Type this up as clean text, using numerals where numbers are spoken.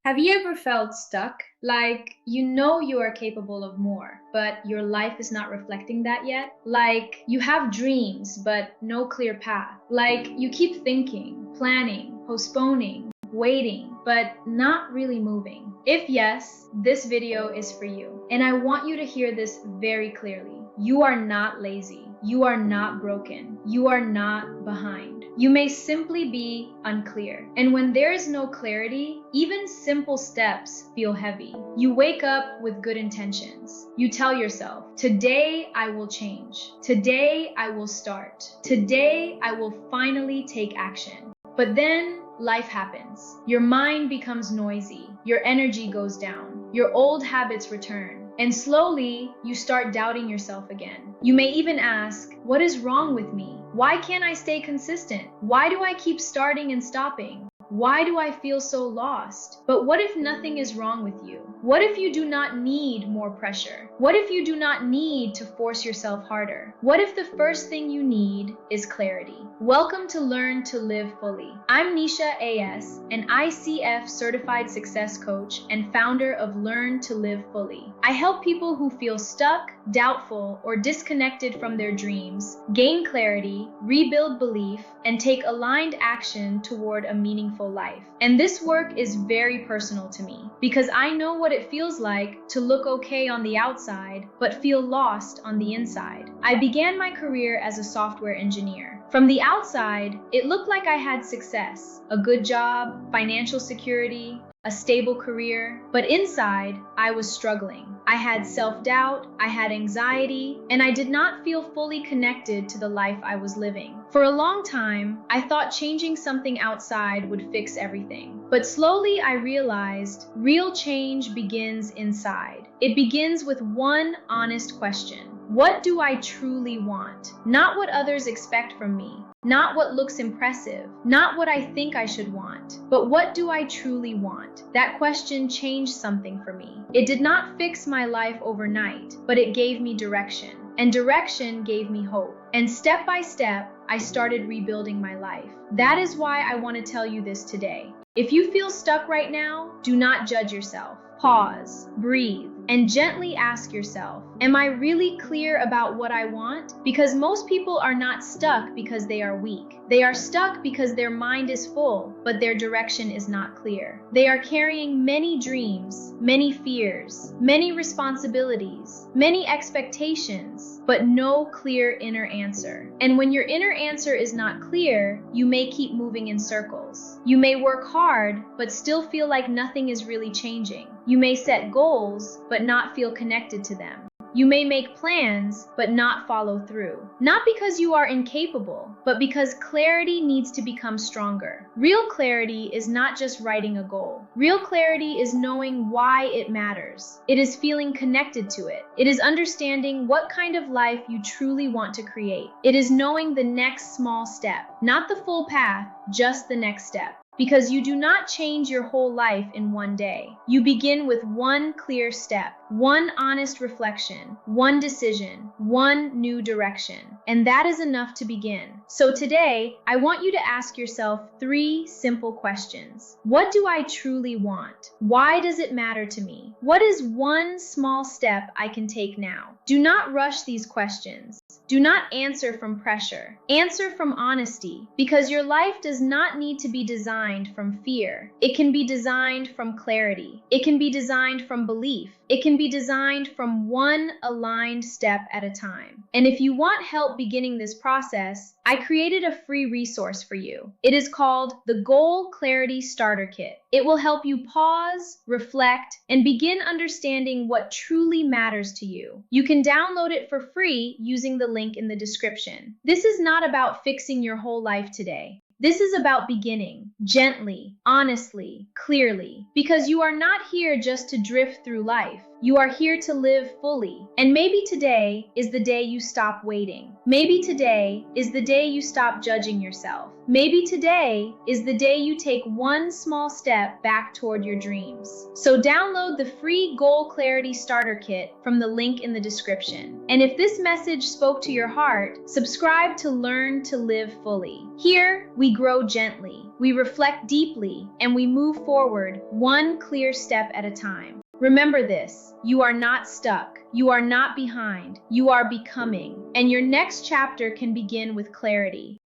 Have you ever felt stuck? Like you know you are capable of more, but your life is not reflecting that yet? Like you have dreams, but no clear path? Like you keep thinking, planning, postponing, waiting, but not really moving? If yes, this video is for you. And I want you to hear this very clearly. You are not lazy. You are not broken. You are not behind. You may simply be unclear. And when there is no clarity, even simple steps feel heavy. You wake up with good intentions. You tell yourself, today I will change. Today I will start. Today I will finally take action. But then life happens. Your mind becomes noisy. Your energy goes down. Your old habits return. And slowly, you start doubting yourself again. You may even ask, what is wrong with me? Why can't I stay consistent? Why do I keep starting and stopping? Why do I feel so lost? But what if nothing is wrong with you? What if you do not need more pressure? What if you do not need to force yourself harder? What if the first thing you need is clarity? Welcome to Learn to Live Fully. I'm Nisha A.S, an ICF-certified success coach and founder of Learn to Live Fully. I help people who feel stuck, doubtful, or disconnected from their dreams gain clarity, rebuild belief, and take aligned action toward a meaningful life. And this work is very personal to me because I know what it feels like to look okay on the outside but feel lost on the inside. I began my career as a software engineer. From the outside, it looked like I had success, a good job, financial security, a stable career, but inside, I was struggling. I had self-doubt, I had anxiety, and I did not feel fully connected to the life I was living. For a long time, I thought changing something outside would fix everything. But slowly I realized real change begins inside. It begins with one honest question. What do I truly want? Not what others expect from me. Not what looks impressive, not what I think I should want, but what do I truly want? That question changed something for me. It did not fix my life overnight, but it gave me direction. And direction gave me hope. And step by step, I started rebuilding my life. That is why I want to tell you this today. If you feel stuck right now, do not judge yourself. Pause, breathe, and gently ask yourself, am I really clear about what I want? Because most people are not stuck because they are weak. They are stuck because their mind is full, but their direction is not clear. They are carrying many dreams, many fears, many responsibilities, many expectations, but no clear inner answer. And when your inner answer is not clear, you may keep moving in circles. You may work hard, but still feel like nothing is really changing. You may set goals, but not feel connected to them. You may make plans, but not follow through. Not because you are incapable, but because clarity needs to become stronger. Real clarity is not just writing a goal. Real clarity is knowing why it matters. It is feeling connected to it. It is understanding what kind of life you truly want to create. It is knowing the next small step, not the full path, just the next step. Because you do not change your whole life in one day. You begin with one clear step, one honest reflection, one decision, one new direction. And that is enough to begin. So today, I want you to ask yourself 3 simple questions. What do I truly want? Why does it matter to me? What is one small step I can take now? Do not rush these questions. Do not answer from pressure. Answer from honesty, because your life does not need to be designed from fear. It can be designed from clarity. It can be designed from belief. It can be designed from one aligned step at a time. And if you want help beginning this process, I created a free resource for you. It is called the Goal Clarity Starter Kit. It will help you pause, reflect, and begin understanding what truly matters to you. You can download it for free using the link in the description. This is not about fixing your whole life today. This is about beginning, gently, honestly, clearly, because you are not here just to drift through life. You are here to live fully. And maybe today is the day you stop waiting. Maybe today is the day you stop judging yourself. Maybe today is the day you take one small step back toward your dreams. So download the free Goal Clarity Starter Kit from the link in the description. And if this message spoke to your heart, subscribe to Learn to Live Fully. Here, we grow gently, we reflect deeply, and we move forward one clear step at a time. Remember this, you are not stuck, you are not behind, you are becoming, and your next chapter can begin with clarity.